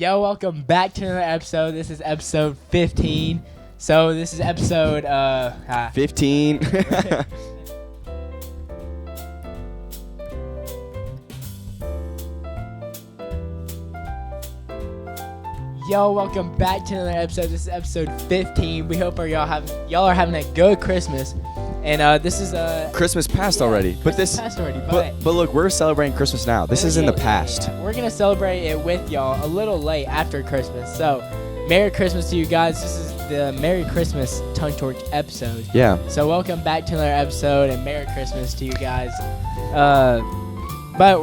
Yo, welcome back to another episode. This is episode 15. So this is episode 15. Yo, welcome back to another episode. This is episode 15. We hope y'all are having a good Christmas. And this is Christmas passed already. But Christmas passed already, but look, we're celebrating Christmas now. This is in the past. We're gonna celebrate it with y'all a little late after Christmas. So, Merry Christmas to you guys. This is the Merry Christmas Tongue Torch episode. Yeah. So welcome back to another episode and Merry Christmas to you guys. But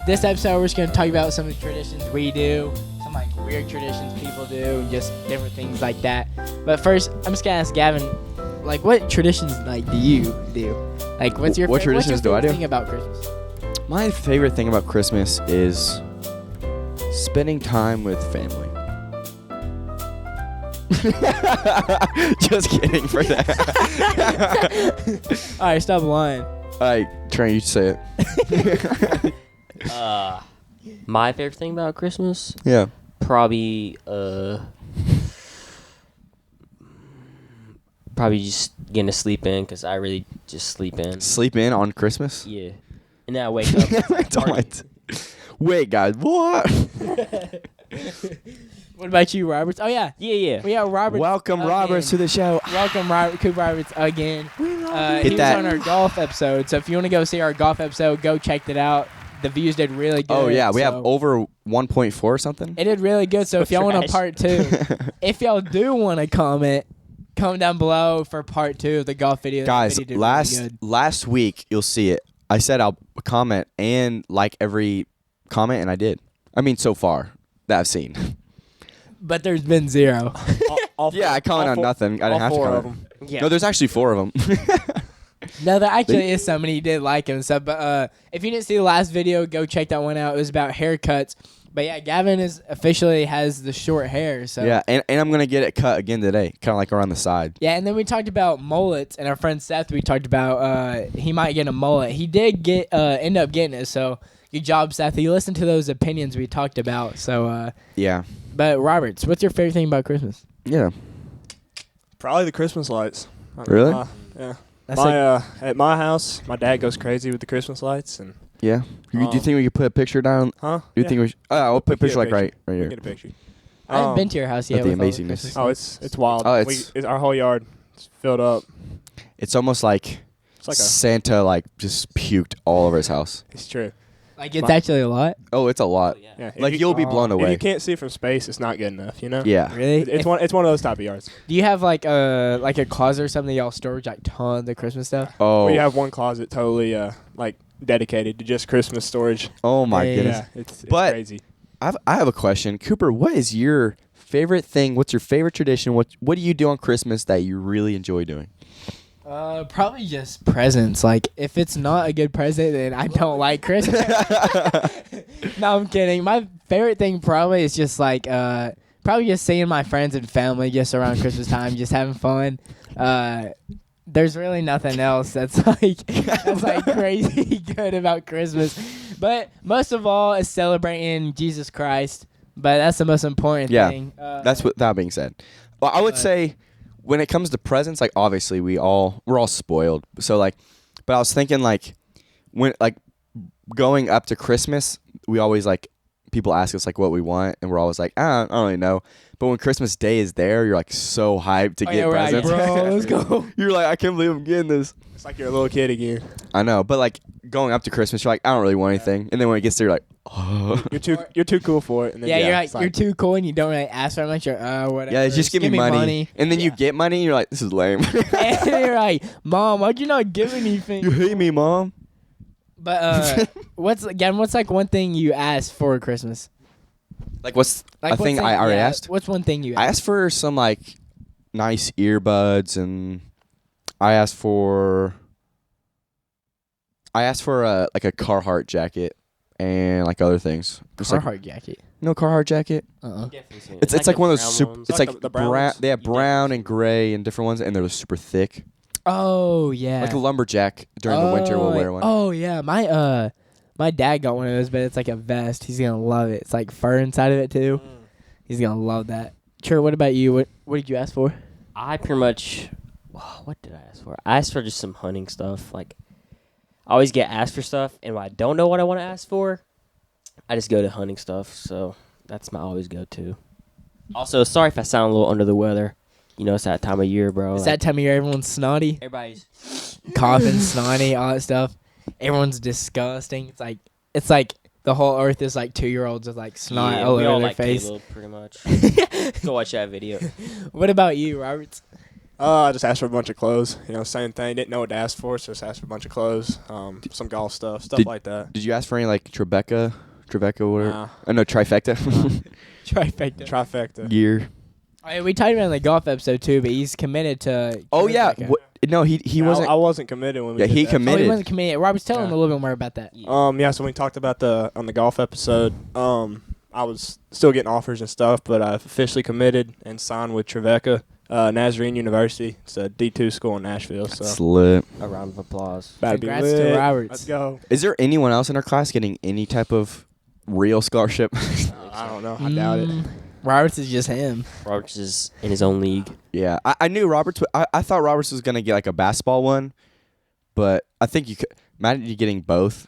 this episode we're just gonna talk about some of the traditions we do, some like weird traditions people do, and just different things like that. But first, I'm just gonna ask Gavin, like, what traditions like do you do? Like, what's your favorite thing about Christmas? My favorite thing about Christmas is spending time with family. Just kidding for that. All right, stop lying. All right, Trent, you say it. My favorite thing about Christmas? Yeah. Probably just getting to sleep in, because I really just sleep in. Sleep in on Christmas? Yeah. And then I wake up. Wait, guys, what? What about you, Roberts? Oh, yeah. Yeah. We have Roberts. Welcome, again. Roberts, to the show. Welcome, Coop Roberts, again. He was that. on our golf episode, so if you want to go see our golf episode, go check that out. The views did really good. Oh, yeah, we have so over 1.4 or something. It did really good, so if y'all want a Trash. part two, if y'all do want to comment down below for part two of the golf video. Guys, that video did really good. last week, you'll see it. I said I'll comment and like every comment, and I did. I mean, so far that I've seen. But there's been zero. Yeah, I commented on nothing. I didn't have to comment. Yeah. No, there's actually 4 of them. No, there actually is somebody who did like him and stuff. But if you didn't see the last video, go check that one out. It was about haircuts. But yeah, Gavin officially has the short hair. So Yeah, and I'm going to get it cut again today, kind of like around the side. yeah, and then we talked about mullets, and our friend Seth, we talked about he might get a mullet. He did end up getting it, so good job, Seth. You listened to those opinions we talked about. So Yeah. but Roberts, what's your favorite thing about Christmas? Yeah. Probably the Christmas lights. Really? Yeah. That's At my house, my dad goes crazy with the Christmas lights, and Yeah. Do you think we could put a picture down? huh? Do you think we should? I'll put a picture like right here. Get a picture. I haven't been to your house yet. the with all amazingness. Christmas Oh, stuff. it's wild. Oh, it's- our whole yard is filled up. It's almost like It's like Santa just puked all over his house. it's true. Like it's actually a lot. Oh, it's a lot. Yeah. if Like, you- you'll be blown If away. you can't see it from space, it's not good enough. You know. Yeah. Really? It's one of those type of yards. Do you have like a closet or something y'all storage like tons of Christmas stuff? Oh. We have one closet totally like dedicated to just Christmas storage. Oh my Hey. goodness. Yeah, it's But- crazy. I have a question, Cooper. What is your favorite thing? What's your favorite tradition? What do you do on Christmas that you really enjoy doing? Probably just presents. Like if it's not a good present, then I don't like Christmas. No, I'm kidding. My favorite thing probably is just like probably just seeing my friends and family just around Christmas time, just having fun. There's really nothing else that's like crazy good about Christmas. But most of all is celebrating Jesus Christ. But that's the most important Yeah. thing. That's what. That being said, well, I would say when it comes to presents, like obviously we're all spoiled. So like, but I was thinking like when like going up to Christmas, we always like people ask us like what we want, and we're always like I don't really know. But when Christmas Day is there, you're like so hyped to get we're like, presents. bro, let's go. You're like, I can't believe I'm getting this. It's like you're a little kid again. I know, but like going up to Christmas, you're like, I don't really want anything, and then when it gets there, you're like, oh. You're too cool for it. And then, Yeah, you're like it's you're too cool and you don't really ask for much. You're whatever. Yeah, just give me money. And then you get money, and you're like, this is lame. And you're like, Mom, why'd you not give anything? You hate me, Mom. But what's like one thing you asked for Christmas? Like what's Like a thing what's I already yeah, asked? What's one thing you I asked? asked for some like nice earbuds, and I asked for like a Carhartt jacket and like other things. Just like Carhartt jacket. no Carhartt jacket. It's like one of those super. It's like the brown brown. ones? They have brown and gray and different ones, and they're super thick. Oh yeah. Like a lumberjack during the winter will wear one. Oh yeah, my dad got one of those, but it's like a vest. He's gonna love it. It's like fur inside of it too. He's gonna love that. True. What about you? What did you ask for? I pretty much. What did I ask for? I asked for just some hunting stuff. Like, I always get asked for stuff, and when I don't know what I want to ask for, I just go to hunting stuff. So that's my always go-to. Also, sorry if I sound a little under the weather. You know, it's that time of year, bro. It's that time of year everyone's snotty, Everybody's coughing, snotty, all that stuff. Everyone's disgusting. It's like the whole earth is like 2-year-olds with like snot all we over all their like face. Caleb, pretty much. Go watch that video. What about you, Roberts? I just asked for a bunch of clothes. You know, same thing. Didn't know what to ask for, so just asked for a bunch of clothes. Some golf stuff like that. Did you ask for any like Tribeca, whatever? Nah. Oh no, trifecta. Trifecta. Gear. Oh, yeah, we talked about it in the golf episode too, but he's committed to. Oh yeah. Trifecta. No, he wasn't. I wasn't committed when we. Yeah, did he that. Oh, committed. he wasn't committed. Robert's telling him Yeah. a little bit more about that. Yeah. So we talked about on the golf episode, I was still getting offers and stuff, but I've officially committed and signed with Trevecca, Nazarene University. It's a D2 school in Nashville. So It's lit. A round of applause. about to be Congrats to lit. Roberts. Let's go. Is there anyone else in our class getting any type of real scholarship? I don't know. I doubt it. Roberts is just him. Roberts is in his own league. Yeah, I knew Roberts. I thought Roberts was gonna get like a basketball one, but I think you could. Imagine you getting both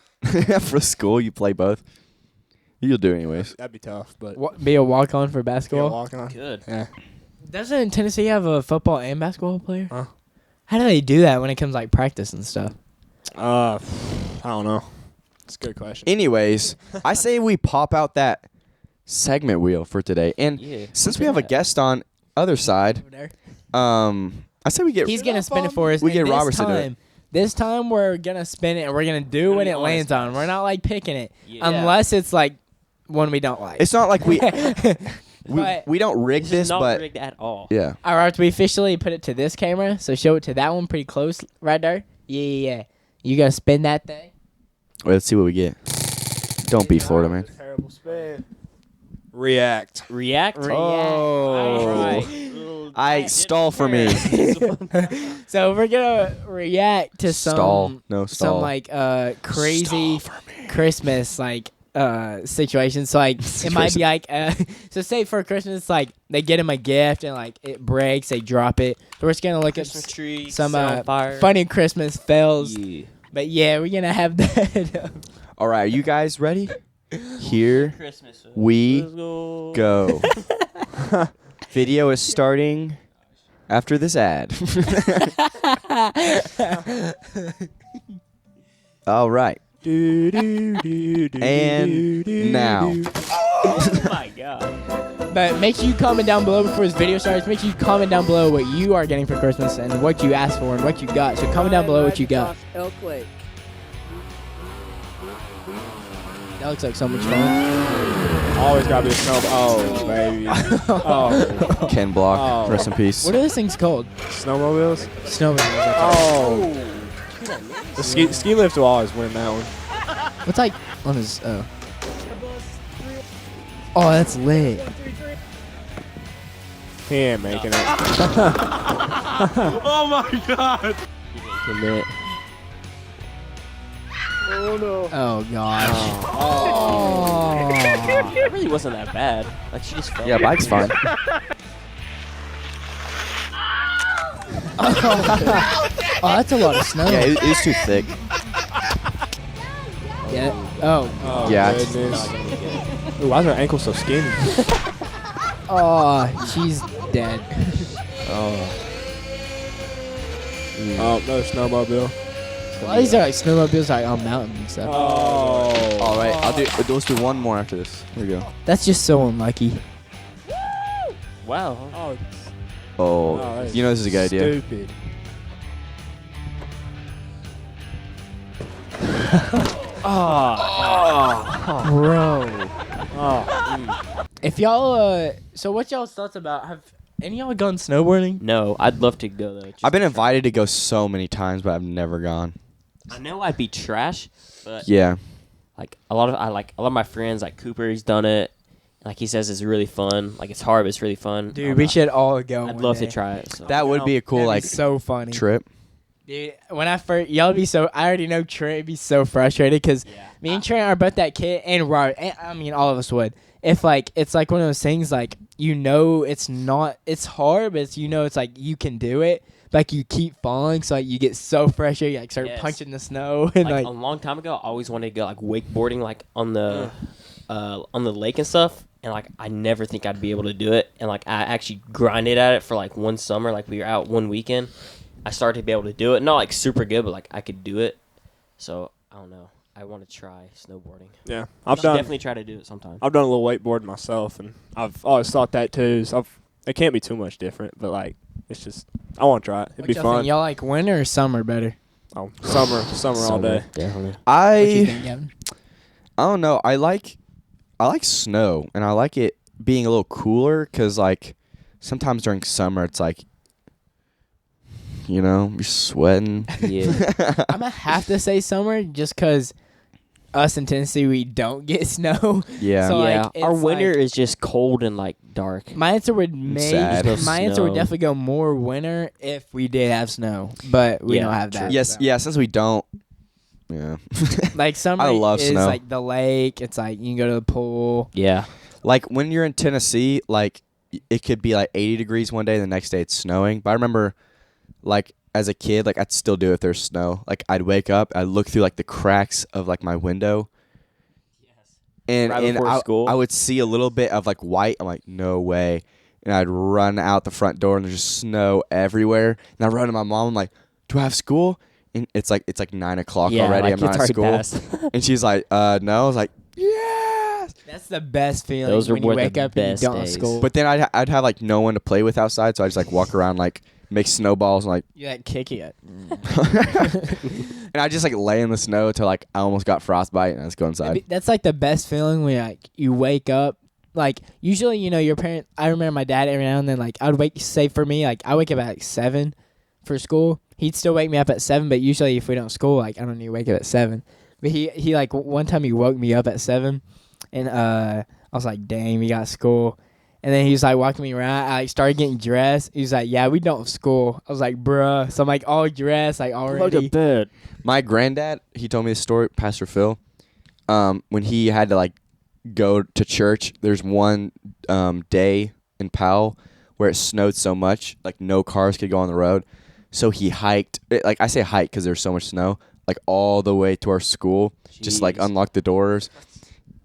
for school. You play both. You'll do it anyways. That'd be tough, but Be a walk-on for yeah, basketball. walking on. Good. Yeah. Doesn't Tennessee have a football and basketball player? Huh? How do they do that when it comes like practice and stuff? I don't know. It's a good question. Anyways, I say we pop out that segment wheel for today, and Yeah. since we have a guest on other side, Over there. I say we get. He's gonna spin it for us. We and get this Roberts to do it. time, This time we're gonna spin it and we're gonna do Gonna what be it lands honest, on. guys. We're not like picking it Yeah. unless it's like one we don't like. It's not like we But- we don't rig This this, is not but rigged at all. yeah. All right, we officially put it to this camera, so show it to that one pretty close right there. Yeah. You gotta spin that thing. Well, let's see what we get. Don't be Florida, man. Terrible spin. React. React. Oh. Alright. I stall for me. So we're gonna react to some Stall. like crazy Christmas like situations. So like it might be like so say for Christmas like they get him a gift and like it breaks, they drop it. So we're just gonna look Christmas at tree. some set on fire. funny Christmas fails. Yeah. But yeah, we're gonna have that. All right, are you guys ready? Here Christmas. we Let's go. go. Video is starting after this ad. All right. And now. Oh my god. But make sure you comment down below before this video starts. Make sure you comment down below what you are getting for Christmas and what you asked for and what you got. So comment down below what you got. That looks like so much fun. Always gotta be a snow. Oh, baby. Oh, Ken Block, Oh. rest in peace. What are those things called? snowmobiles. Snowmobiles. Oh. The ski lift will always win that one. What's like on his? Oh, that's lit. He ain't making it. Commit. Oh gosh. Oh. It really wasn't that bad. Like she just fell. Yeah, bike's fine. Oh, that's a lot of snow. Yeah, it is too thick. Yeah. Oh. Oh, Yeah. goodness. Ooh, why is her ankle so skinny? Oh, she's dead. Oh. Oh, another snowmobile. Well, these are like snowmobiles like on mountains and stuff. Oh. All right, let's do one more after this. Here we go. That's just so unlucky. Wow. Oh, Oh, that is you know this is a good idea. Stupid. Bro. Oh. If y'all, so what y'all's thoughts about, have any of y'all gone snowboarding? No, I'd love to go though. I've been invited to go so many times, but I've never gone. I know I'd be trash, but Yeah. like a lot of my friends, like Cooper, he's done it. Like he says, it's really fun. Like it's hard, but it's really fun. Dude, we should all go. I'd one love day. to try it. So. That would be a cool That'd like be so funny. trip. Dude, when I first, y'all would be so, I already know Trent would be so frustrated because Yeah. me and Trent are both that kid and Robert, and, I mean, all of us would. if like it's like one of those things like it's hard, but it's like you can do it. Like you keep falling, so like you get so frustrated, you like start punching the snow and Like a long time ago, I always wanted to go like wakeboarding, like on the lake and stuff. And like I never think I'd be able to do it. And like I actually grinded at it for like one summer. Like we were out one weekend. I started to be able to do it. Not like super good, but like I could do it. So I don't know. I want to try snowboarding. Yeah, I've definitely try to do it sometime. I've done a little wakeboarding myself, and I've always thought that too. So it can't be too much different, but like it's just I want to try it. It'd be fun. Y'all like winter or summer better? Oh, summer all day. Definitely. What you think, Gavin? I don't know. I like snow, and I like it being a little cooler because like sometimes during summer it's like, you're sweating. Yeah. I'm gonna have to say summer just because us in Tennessee we don't get snow. Yeah. So, yeah. like, Our it's winter like- is just cold and like dark. My answer would Sad. my answer would Snow. definitely go more winter if we did have snow, but we Yeah, don't have that. Yes. so. Yeah. Since we don't. Yeah. Like summer I love is snow. like the lake. It's like you can go to the pool. Yeah. Like when you're in Tennessee, like it could be like 80 degrees one day, and the next day it's snowing. But I remember, like as a kid, like I'd still do it if there's snow. Like I'd wake up, I'd look through like the cracks of like my window, and Right before school? I would see a little bit of like white. I'm like, no way. And I'd run out the front door, and there's just snow everywhere. And I run to my mom. I'm like, do I have school? And it's like 9 o'clock Yeah, already. like I'm not it's at already school. passed. And she's like, no. I was like, yes. That's the best feeling Those are when you one of wake the up and you best don't have days. school. But then I'd have like no one to play with outside, so I just like walk around, like make snowballs, and like, you like kick it. and I just like lay in the snow till like I almost got frostbite, and I just go inside. That's like the best feeling when like you wake up. Like usually, your parents. I remember my dad every now and then. Like I would wake. Say for me, like I wake up at like 7 for school. He'd still wake me up at 7, but usually if we don't school, like I don't need to wake up at 7. But he like one time he woke me up at 7, and I was like, dang, we got school. And then he was like walking me around. I like started getting dressed. He was like, yeah, we don't have school. I was like, bruh. So I'm like all dressed, like already. bed. My granddad, he told me this story, Pastor Phil. When he had to like go to church, there's one day in Powell where it snowed so much, like no cars could go on the road. So he hiked, like I say hike because there's so much snow, like all the way to our school, just like Jeez. unlocked the doors.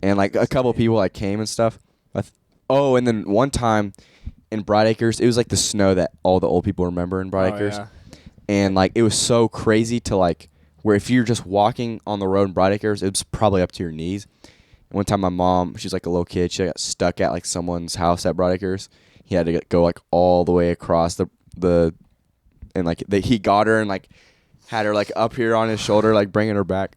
And like a couple people like came and stuff. And then one time in Bright Acres, it was like the snow that all the old people remember in Bright Acres. Yeah. And like it was so crazy to like where if you're just walking on the road in Bright Acres, it was probably up to your knees. And one time my mom, she's like a little kid, she got stuck at like someone's house at Bright Acres. He had to go like all the way across the and like he got her and like had her like up here on his shoulder, like bringing her back.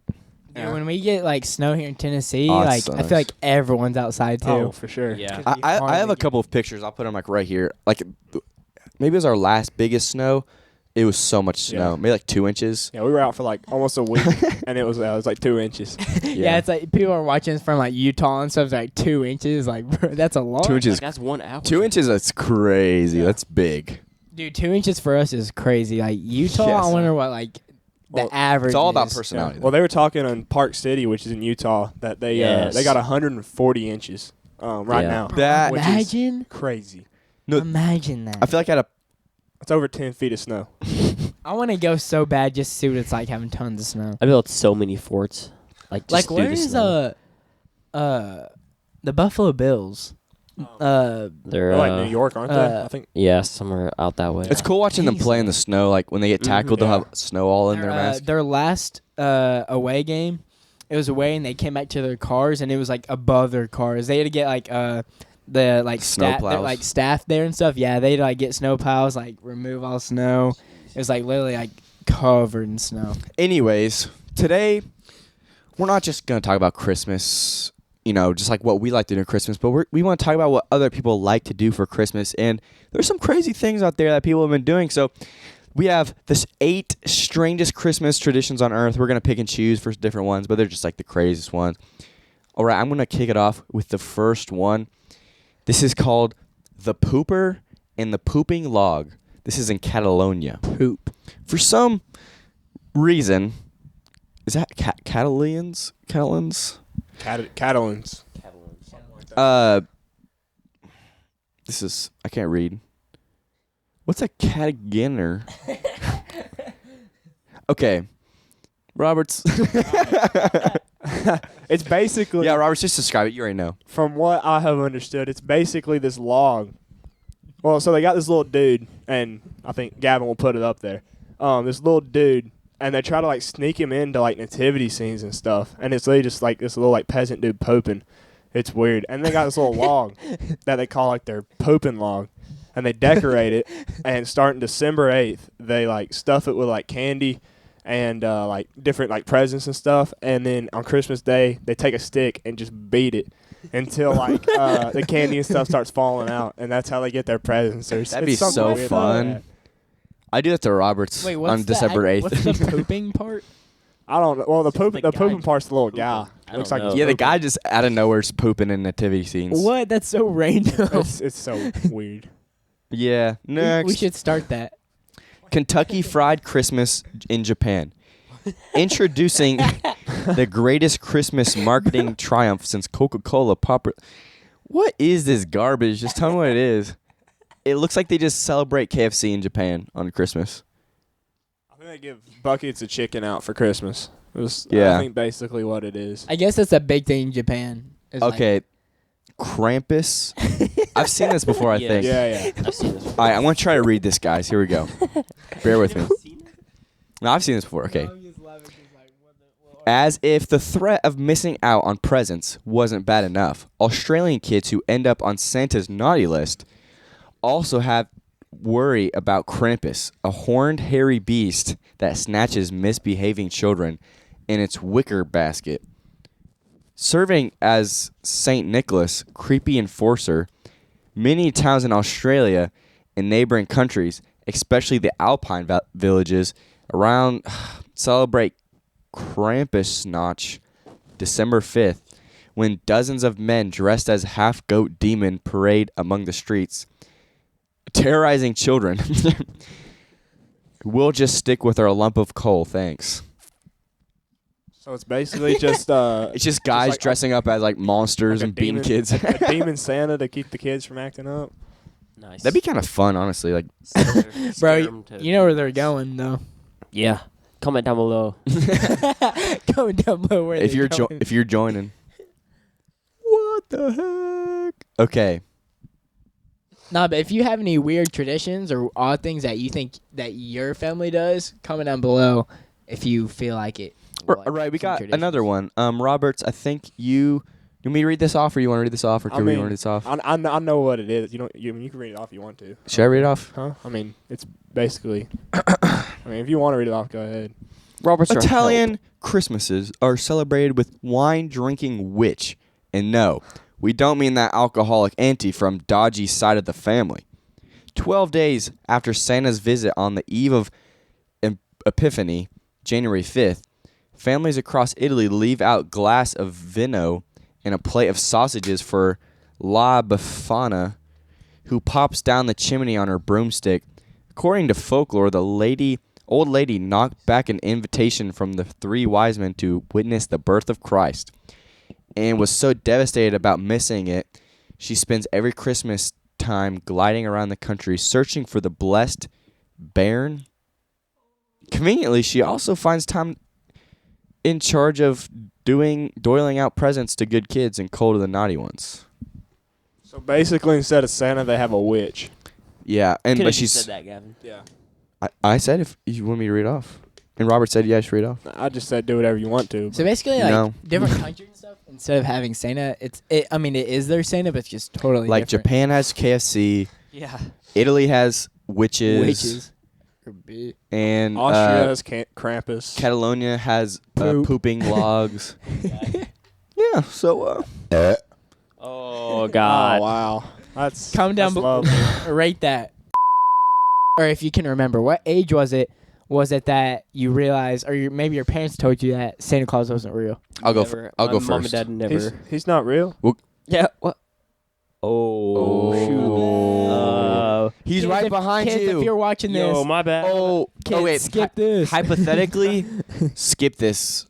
Yeah, when we get like snow here in Tennessee, Oh, it like I sucks. feel like everyone's outside too. Oh, for sure. Yeah. 'Cause we I have hardly a couple of pictures. I'll put them like right here. Like maybe it was our last biggest snow. It was so much snow, Yeah. maybe like 2 inches. Yeah, we were out for like almost a week, and it was like 2 inches. Yeah, it's like people are watching from like Utah and stuff. It's like 2 inches. Like, bro, that's a lot. 2 inches. Like, that's 1 hour. 2 inches. That's crazy. Yeah. That's big. Dude, 2 inches for us is crazy. Like Utah, Yes. I wonder what like the Well, average. It's all about is. personality. Well, they were talking in Park City, which is in Utah, that they Yes. got 140 inches right Yeah. now. That- which is Imagine, crazy. No, imagine that. I feel like I had a It's over 10 feet of snow. I want to go so bad just to see what it's like having tons of snow. I built so many forts. Like, just Like through where the is snow. the Buffalo Bills? They're They're like New York, aren't they? I think. Yeah, somewhere out that way. It's cool watching them play in the snow. Like when they get tackled, they'll Yeah. have snow all in their mask. Their last away game, it was away and they came back to their cars and it was like above their cars. They had to get like the like Snow staff, like staff there and stuff. Yeah, they'd like get snow plows, like remove all snow. It was like literally like covered in snow. Anyways, today we're not just gonna talk about Christmas. Just like what we like to do at Christmas, but we want to talk about what other people like to do for Christmas. And there's some crazy things out there that people have been doing. So we have this 8 strangest Christmas traditions on earth. We're going to pick and choose for different ones, but they're just like the craziest ones. All right, I'm going to kick it off with the first one. This is called the pooper and the pooping log. This is in Catalonia. Poop. For some reason, is that Catalans? Catalans. This is I can't read. What's a cataginner? Okay, Roberts. It's basically, Yeah, Roberts, just describe it. You already know. from what I have understood, it's basically this log. Well, so they got this little dude, and I think Gavin will put it up there. This little dude, and they try to like sneak him into like nativity scenes and stuff, and it's literally just like this little like peasant dude poping. It's weird, and they got this little log that they call like their poping log, and they decorate it. And starting December 8th, they like stuff it with like candy and like different like presents and stuff, and then on Christmas Day they take a stick and just beat it until like the candy and stuff starts falling out, and that's how they get their presents. That'd be so fun. I do that to Roberts Wait, on December 8th. What's the pooping part? I don't know. Well, the the guy pooping just part's the little pooping. guy. I Looks don't like know. he's Yeah, the pooping. guy just out of nowhere's pooping in nativity scenes. What? That's so random. It's so weird. Yeah. Next. We should start that. Kentucky Fried Christmas in Japan. Introducing the greatest Christmas marketing triumph since Coca-Cola What is this garbage? Just tell me what it is. It looks like they just celebrate KFC in Japan on Christmas. I think they give buckets of chicken out for Christmas. Yeah. I think basically what it is. I guess that's a big thing in Japan. It's like- Okay. Krampus. I've seen this before, I Yeah. think. Yeah. I've seen this. All right, I'm going to try to read this, guys. Here we go. Bear with me. No, I've seen this before. Okay. As if the threat of missing out on presents wasn't bad enough, Australian kids who end up on Santa's naughty list also have worry about Krampus, a horned, hairy beast that snatches misbehaving children in its wicker basket. Serving as St. Nicholas, creepy enforcer, many towns in Australia and neighboring countries, especially the alpine villages around, celebrate Krampusnacht December 5th, when dozens of men dressed as half-goat demon parade among the streets, terrorizing children. We'll just stick with our lump of coal, thanks. So it's basically just It's just guys like dressing up as like monsters like a and being demon- kids. a demon Santa to keep the kids from acting up. Nice. That'd be kind of fun, honestly. Like, Bro, you know where they're going, though. Yeah. Comment down below. Going down below where if they're you're going. if you're joining. What the heck? Okay. Nah, but if you have any weird traditions or odd things that you think that your family does, comment down below if you feel like it. All right, we some got traditions. another one. Roberts, I think you want me to read this off, or you want to read this off, or I can we mean, read this off? I know what it is. You can read it off if you want to. Should I read it off? Huh? I mean, it's basically. I mean, if you want to read it off, go ahead. Robert's our Italian help. Christmases are celebrated with wine-drinking witch, and no, we don't mean that alcoholic auntie from dodgy side of the family. 12 days after Santa's visit on the eve of Epiphany, January 5th, families across Italy leave out glass of vino and a plate of sausages for La Befana, who pops down the chimney on her broomstick. According to folklore, the old lady knocked back an invitation from the three wise men to witness the birth of Christ, and was so devastated about missing it, she spends every Christmas time gliding around the country searching for the blessed bairn. Conveniently, she also finds time in charge of doling out presents to good kids and coal to the naughty ones. So basically, instead of Santa, they have a witch. Yeah, and Could've but just she's. said that, Gavin. Yeah. I said if you want me to read off, and Robert said yeah, I should read off. I just said do whatever you want to. So basically, like No. different countries and stuff. Instead of having Santa, I mean, it is their Santa, but it's just totally Like different. Japan has KFC, Yeah. Italy has witches, Witches. and Austria has Krampus. Catalonia has Poop. pooping logs. Yeah, so Oh God. Oh wow, that's Comment down that's below. lovely. Rate that. Or if you can remember, what age was it? Was it that you realized, or maybe your parents told you that Santa Claus wasn't real? I'll go. Never- I'll go my Mom and first. Dad never. He's not real. Yeah. What? Oh. He's Kids, right if- behind kids, you. If you're watching this, Yo, my bad. kids, wait. skip this. Hypothetically, skip this.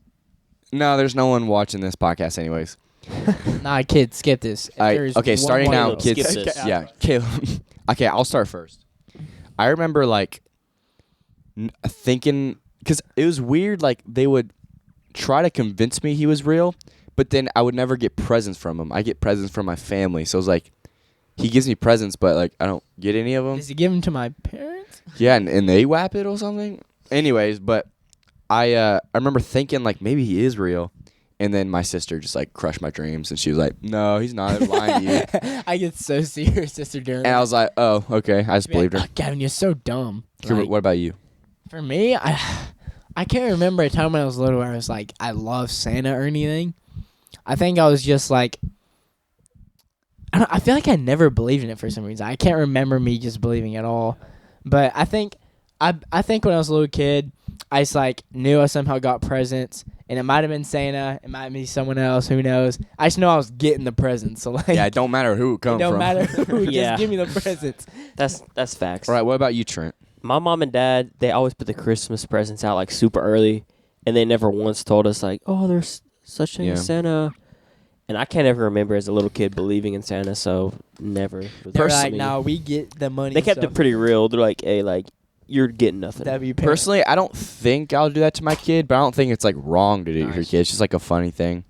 No, there's no one watching this podcast, anyways. Nah, kids, skip this. If there's Okay, one starting more now, little- Skip kids. this. Yeah, Caleb. Okay, I'll start first. I remember like thinking because it was weird. Like they would try to convince me he was real, but then I would never get presents from him. I get presents from my family, so it was like he gives me presents, but like I don't get any of them. Does he give them to my parents? Yeah, and they whap it or something. Anyways, but I remember thinking like maybe he is real, and then my sister just like crushed my dreams, and she was like, "No, he's not. They're lying to you." I get so serious, Sister Durham. And I was like, "Oh, okay." I just believed her. "Oh, Gavin, you're so dumb. Cooper, Like, what about you? for me, I can't remember a time when I was little where I was like, I love Santa or anything. I think I was just like, I feel like I never believed in it for some reason. I can't remember me just believing at all. But I think when I was a little kid, I just like knew I somehow got presents, and it might have been Santa, it might be someone else, who knows. I just know I was getting the presents. So like, Yeah, it don't matter who it it comes don't from. matter who, Yeah. just give me the presents. That's facts. All right, what about you, Trent? My mom and dad, they always put the Christmas presents out like super early, and they never once told us like, "Oh, there's such thing as Santa." And I can't ever remember as a little kid believing in Santa, so never. Was They're like, personally- no, we get the money. They kept so it pretty real. They're like, "Hey, like you're getting nothing." that'd be Personally, I don't think I'll do that to my kid, but I don't think it's like wrong to do it to your Nice. kid. It's just like a funny thing.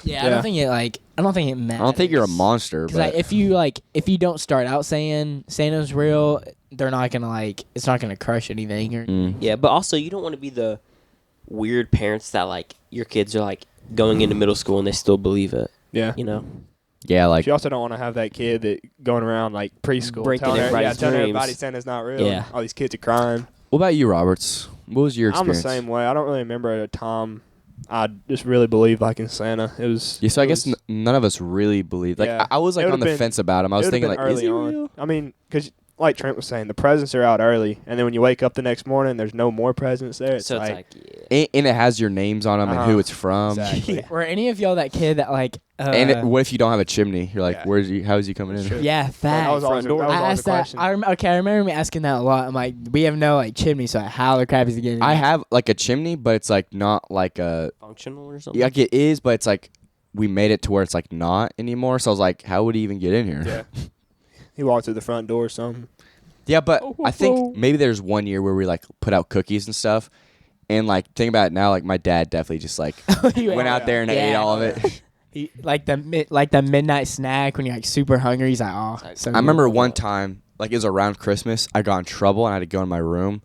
Yeah, I Yeah. don't think it matters. I don't think you're a monster, Because but if you don't start out saying Santa's real, they're not gonna it's not gonna crush anything. Or, Yeah, but also you don't want to be the weird parents that like your kids are like going into middle school and they still believe it. Yeah. You know. yeah, like You also don't want to have that kid that going around like preschool Breaking telling everybody's telling dreams. everybody Santa's not real. Yeah. All these kids are crying. what about you, Roberts? What was your I'm the experience? same way. I don't really remember a time I just really believed like in Santa. It was. Yeah, so I it guess was- none of us really believed. Like Yeah. I was like It on would've the been- fence about him. I was it would've thinking been like, is early he on. real? I mean, because like Trent was saying, the presents are out early, and then when you wake up the next morning, there's no more presents there. It's So it's like, like, yeah. And it has your names on them and who Uh-huh. it's from. exactly. Were any of y'all that kid that like? And what if you don't have a chimney? You're like, Yeah. how is he coming in? True. yeah, that facts. was always, front door. that was I always asked a that. question. I remember me asking that a lot. I'm like, we have no like chimney, so how the crap is it getting? I have like a chimney, but it's like not like a Functional or something. yeah, like it is, but it's like we made it to where it's like not anymore. So I was like, how would he even get in here? Yeah. He walked through the front door or something. Yeah, but I think maybe there's one year where we like put out cookies and stuff, and like think about it now, like my dad definitely just like You went out there and ate Yeah. all of it. like the midnight snack when you're like super hungry. He's like, oh, so I remember good. one time, like it was around Christmas, I got in trouble and I had to go in my room,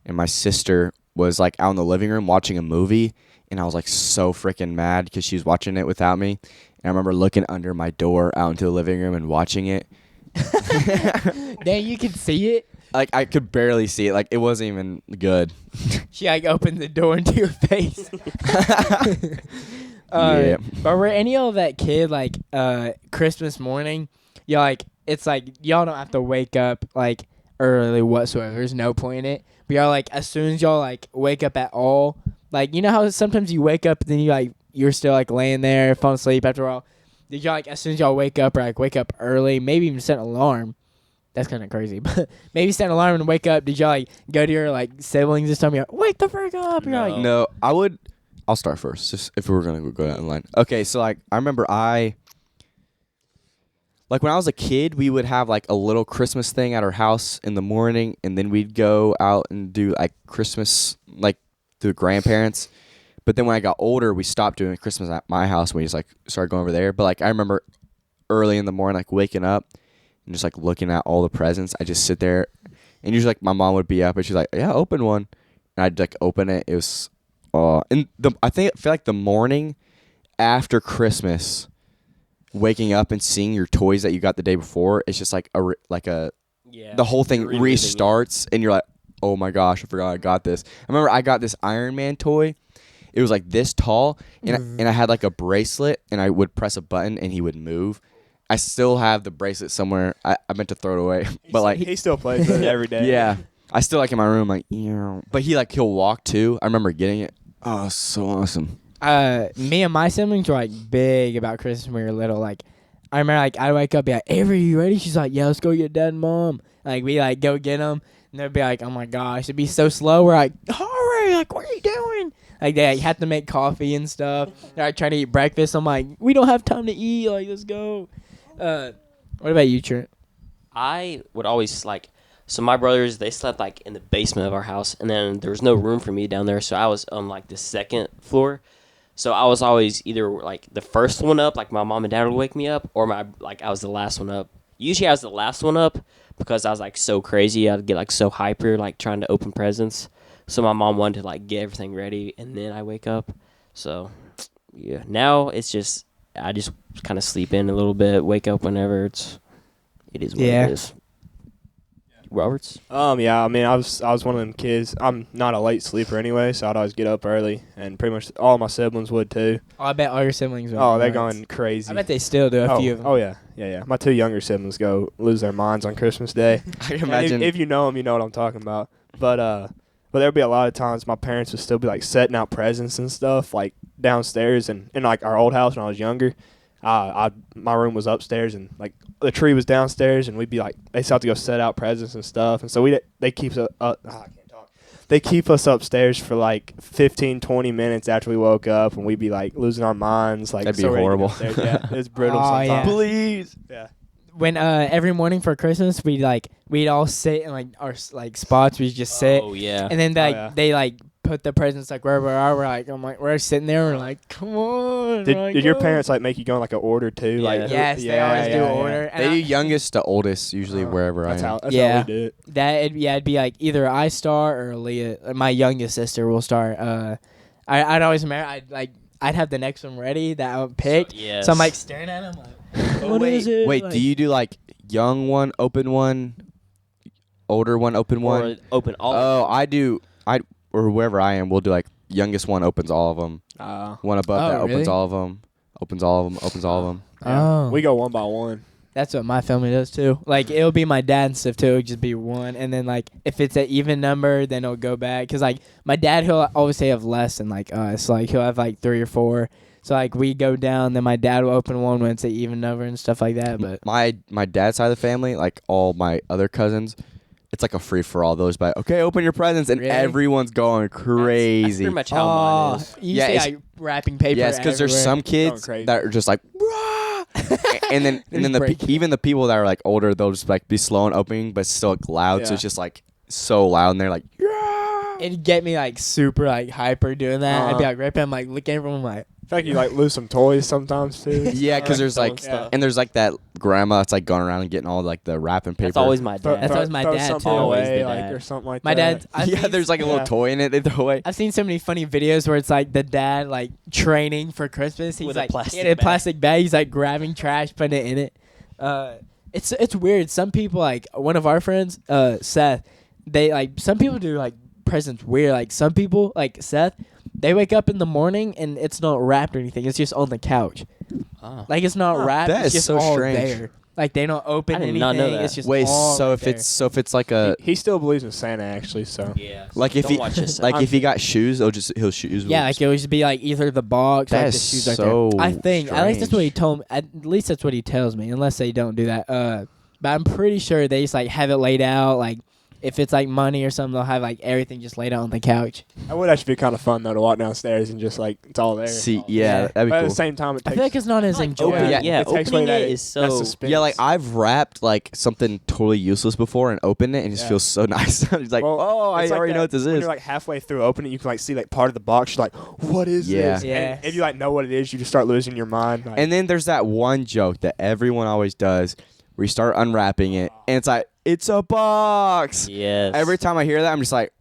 and my sister was like out in the living room watching a movie, and I was like so freaking mad because she was watching it without me. And I remember looking under my door out into the living room and watching it. Dang, you can see it. Like I could barely see it. Like it wasn't even good. She like opened the door into your face. Yeah. But were any of that kid like Christmas morning? Y'all like it's like y'all don't have to wake up like early whatsoever. There's no point in it. But y'all like as soon as y'all like wake up at all, like you know how sometimes you wake up and then you're still like laying there, falling asleep after a while. Did y'all like as soon as y'all wake up or like wake up early, maybe even set an alarm? That's kind of crazy, but maybe set an alarm and wake up. Did y'all like go to your like siblings this time? You're like, wake the frick up! You're like, No, I'll start first, just if we were gonna go down the line. Okay, so like I remember like when I was a kid, we would have like a little Christmas thing at our house in the morning, and then we'd go out and do like Christmas like to grandparents. But then when I got older, we stopped doing Christmas at my house. And we just like started going over there. But like I remember early in the morning, like waking up and just like looking at all the presents. I just sit there, and usually like my mom would be up, and she's like, "Yeah, open one," and I'd like open it. It was I feel like the morning after Christmas, waking up and seeing your toys that you got the day before, it's just like Yeah. the whole thing You're reliving it. restarts, and you're like, oh my gosh, I forgot I got this. I remember I got this Iron Man toy. It was like this tall, and I had like a bracelet, and I would press a button, and he would move. I still have the bracelet somewhere. I meant to throw it away, but like he still plays with it every day. yeah, I still like in my room, like yeah. But he'll walk too. I remember getting it. Oh, so awesome. Me and my siblings were like big about Christmas when we were little. Like, I remember like I'd wake up, be like, Avery, you ready? She's like, yeah, let's go get Dad and Mom. Like we like go get them, and they'd be like, oh my gosh, it'd be so slow. We're like, hurry! Like, what are you doing? Like they like, have to make coffee and stuff. They're like trying to eat breakfast. I'm like, we don't have time to eat. Like, let's go. What about you, Trent? I would always like. So my brothers, they slept like in the basement of our house, and then there was no room for me down there, so I was on like the second floor. So I was always either like the first one up, like my mom and dad would wake me up, or I was the last one up. Usually I was the last one up because I was like so crazy. I'd get like so hyper, like trying to open presents. So my mom wanted to like get everything ready, and then I wake up. So yeah, now it's just I just kind of sleep in a little bit, wake up whenever it is what it is. Roberts? Yeah, I mean, I was one of them kids. I'm not a late sleeper anyway, so I'd always get up early, and pretty much all my siblings would too. Oh, I bet all your siblings. Oh, they're going crazy. I bet they still do. A few of them. Oh yeah. My 2 younger siblings go lose their minds on Christmas Day. I can imagine. If you know them, you know what I'm talking about. But there'd be a lot of times my parents would still be like setting out presents and stuff like downstairs and in like our old house when I was younger. My room was upstairs and like the tree was downstairs and we'd be like they still have to go set out presents and stuff and so they keep us I can't talk. They keep us upstairs for like 15-20 minutes after we woke up and we'd be like losing our minds like That'd be so ready to go horrible. upstairs. Yeah, it's brutal Oh, sometimes. yeah. Please. Yeah. When every morning for Christmas we'd all sit in like our like spots. We just sit. Oh yeah. And then like yeah. they like put the presents like wherever we are. We're sitting there. We're like, come on. Did your parents like make you go in like an order too? Yeah. Like Yes, they always do order. And They do I- youngest to oldest usually wherever I That's am. how Yeah. we do it. it'd be like either I start or Leah, my youngest sister, will start. I'd always remember I'd have the next one ready that I would pick. Yes. So I'm like staring at him like, what is it? Wait, Like, do you do like young one, open one, older one, open one? Or open all. Oh, I do. Or wherever I am, we'll do like youngest one opens all of them. One above Oh, that opens really? all of them. Opens all of them. Opens all of them. Oh. We go one by one. That's what my family does too. Like it'll be my dad and stuff too. It'll just be one, and then like if it's an even number, then it'll go back. Cause like my dad, he'll always say have less than like us. Like he'll have like 3 or 4. So like we go down, then my dad will open one when it's an even number and stuff like that. But My dad's side of the family, like all my other cousins, it's like a free for all. Those by okay, open your presents, and Really? everyone's going That's crazy. pretty much how mine is. you Yeah, see it's- like wrapping paper. Yes, because there's everywhere. some kids crazy. that are just like, "Rah!" and then Just the break it. even the people that are like older, they'll just like be slow in opening, but still like, loud. So Yeah. it's just like so loud, and they're like, "Yeah." It'd get me like super like hyper doing that. I'd be Uh-huh. like ripping, I'm like looking at everyone like, I feel like you like lose some toys sometimes too. Yeah, because there's like stuff. and there's like that grandma that's like going around and getting all like the wrapping paper. That's always my dad. That's always my throw dad, something too. Always away the like dad. or something like my that. dad. I've yeah, seen- there's like a little Yeah. toy in it they throw away. I've seen so many funny videos where it's like the dad like training for Christmas. He's With a like plastic in a bag. plastic bag. He's like grabbing trash, putting it in it. It's weird. Some people like one of our friends, Seth. They like some people do like presents weird. Like some people like Seth. They wake up in the morning and it's not wrapped or anything. It's just on the couch. Oh. Like it's not wrapped. That it's is just so all strange. there. Like they don't open I did anything. not know that. It's just Wait, all so right if there. it's like a He still believes in Santa actually, so Yeah. like if Don't he watch this. like if he got shoes, he'll shoes. Yeah, like it would just be like either the box or That like the is shoes right so there. I think at least that's what he strange. told me. At least that's what he tells me, unless they don't do that. But I'm pretty sure they just like have it laid out. Like if it's like money or something, they'll have like everything just laid out on the couch. that would actually be kind of fun though to walk downstairs and just like it's all there. See, Yeah. yeah, that'd be But at cool. the same time, it I takes feel like it's not as Like, enjoyable. opening- Yeah, yeah, it takes opening away it that- is that so. suspense. Yeah, like I've wrapped like something totally useless before and opened it and it just Yeah. feels so nice. It's like, Well, oh, I it's like already that know what this when is. you're like halfway through opening, you can like see like part of the box. You're like, what is Yeah. this? Yes. And if you like know what it is, you just start losing your mind. Like, And then there's that one joke that everyone always does where you start unwrapping it and it's like, it's a box. Yes. Every time I hear that, I'm just like,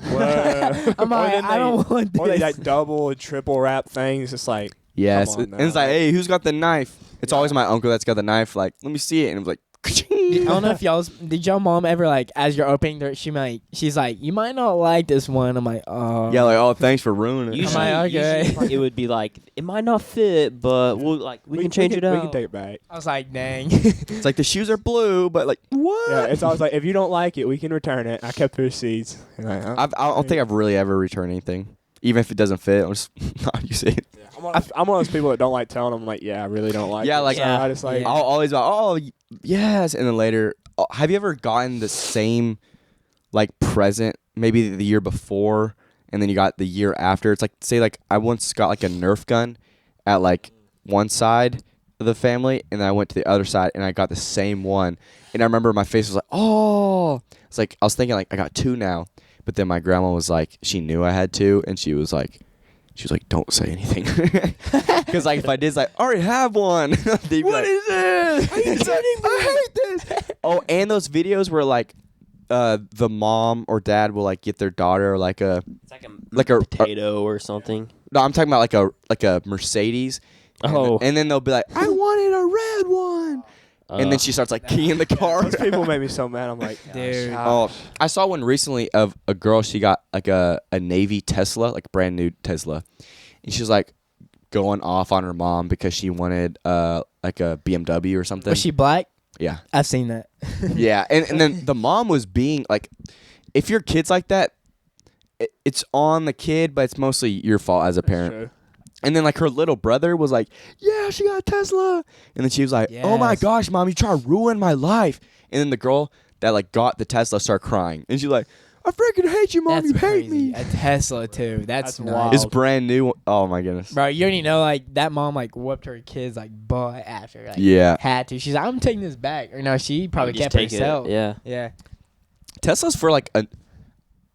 whoa. I'm Or like, then I don't want Or they this. like double and triple wrap things. It's like, yes. Come on And it's now. like, hey, who's got the knife? It's Yeah. always my uncle that's got the knife. Like, let me see it. And I'm like, I don't know if did y'all mom ever like as you're opening she's like, you might not like this one. I'm like, oh yeah, like, oh, thanks for ruining it. Usually, I'm like, okay. usually it would be like it might not fit, but we can change it out. We can take it back. I was like, dang. It's like the shoes are blue, but like, what? Yeah, it's always like if you don't like it, we can return it. I kept the receipts. And I I don't think I've really ever returned anything. Even if it doesn't fit, I'm just not use it. I'm one of those people that don't like telling them like, yeah, I really don't like. Yeah, it. like- So I just like Yeah. I'll always go, oh, yes. And then later, have you ever gotten the same like present maybe the year before and then you got the year after. It's like, say, like, I once got like a Nerf gun at like one side of the family, and then I went to the other side and I got the same one. And I remember my face was like, oh, it's like I was thinking like I got 2 now, but then my grandma was like, she knew I had 2, and she was like, don't say anything, because like if I did, it's like I already have one. What is this? I hate this. Oh, and those videos where like the mom or dad will like get their daughter like a It's like a potato or something. no, I'm talking about like a Mercedes. And then they'll be like, I wanted a red one. And then she starts like keying the car. Those people make me so mad. I'm like, Dude. Oh, I saw one recently of a girl. She got like a Navy Tesla, like brand new Tesla, and she was like going off on her mom because she wanted like a BMW or something. Was she black? Yeah, I've seen that. yeah. And then the mom was being like, if your kid's like that, it's on the kid, but it's mostly your fault as a parent. True. And then, like, her little brother was like, yeah, she got a Tesla. And then she was like, oh, my Yes. gosh, Mom, you try to ruin my life. And then the girl that, like, got the Tesla started crying. And she's like, I freaking hate you, Mom. That's you hate crazy. me. A Tesla too. That's That's nuts. wild. It's brand new. Oh, my goodness. Bro, you already know like that mom like whooped her kids like butt after like Yeah. had to. She's like, I'm taking this back. Or no, she probably Just kept it take herself. Yeah. Yeah. Tesla's for, like,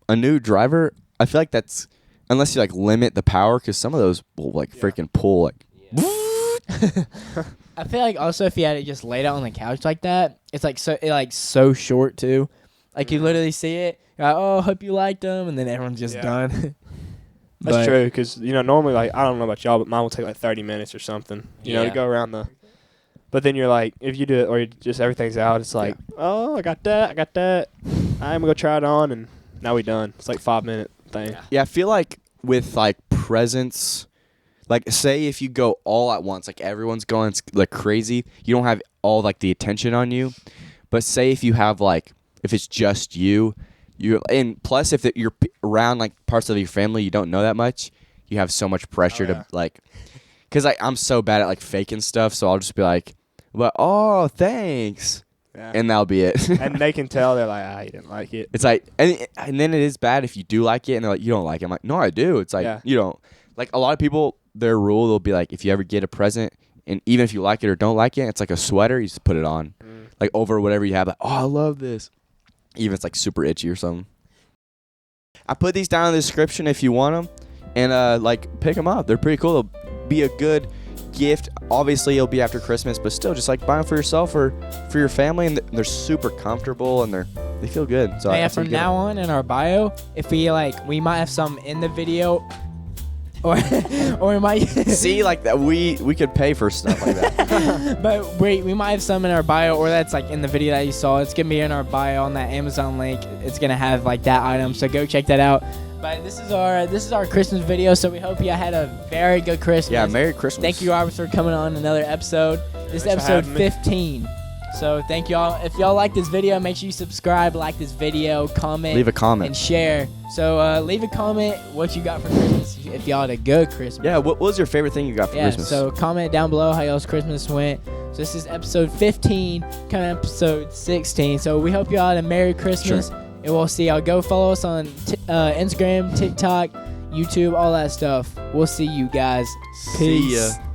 a new driver. I feel like that's, unless you, like, limit the power, because some of those will, like, freaking pull, like, I feel like also if you had it just laid out on the couch like that, it's like so short too. Like you literally see it, you're like, oh, hope you liked them, and then everyone's just Yeah. done. That's But- true, because normally like I don't know about y'all, but mine will take like 30 minutes or something, to Yeah. go around the. But then you're like, if you do it or you just everything's out, it's like, oh, I got that. I'm gonna go try it on, and now we done. It's like 5-minute thing. Yeah, I feel like with like presents, like say if you go all at once, like everyone's going like crazy, you don't have all like the attention on you. But say if you have like if it's just you, and plus if you're around like parts of your family you don't know that much, you have so much pressure Oh, yeah. to like, because I'm so bad at like faking stuff, so I'll just be like, well, oh, thanks, Yeah. and that'll be it. And they can tell they're like, you didn't like it. It's like, and then it is bad if you do like it, and they're like, you don't like it. I'm like, no, I do. It's like, Yeah. you don't. Like, a lot of people, their rule, they'll be like, if you ever get a present, and even if you like it or don't like it, it's like a sweater, you just put it on. Like, over whatever you have. Like, oh, I love this. Even if it's, like, super itchy or something. I put these down in the description if you want them. And, like, pick them up. They're pretty cool. They'll be a good gift. Obviously, it'll be after Christmas, but still, just, like, buy them for yourself or for your family. And they're super comfortable, and they feel good. So yeah, I say from get 'em. now on in our bio, if we might have some in the video, or we might See, like that, we could pay for stuff like that. But we might have some in our bio, or that's like in the video that you saw. It's gonna be in our bio on that Amazon link. It's gonna have like that item, so go check that out. But this is our Christmas video, so we hope you had a very good Christmas. Yeah, Merry Christmas. Thank you, Robert, for coming on another episode. This is Thanks for episode having me. 15. So thank y'all. If y'all like this video, make sure you subscribe, like this video, comment, Leave a comment. and share. So leave a comment what you got for Christmas. If y'all had a good Christmas. Yeah, what was your favorite thing you got for Yeah, Christmas? so comment down below how y'all's Christmas went. So this is episode 15, kind of episode 16. So we hope y'all had a Merry Christmas. And we'll see y'all. Go follow us on Instagram, TikTok, YouTube, all that stuff. We'll see you guys. See Peace. ya.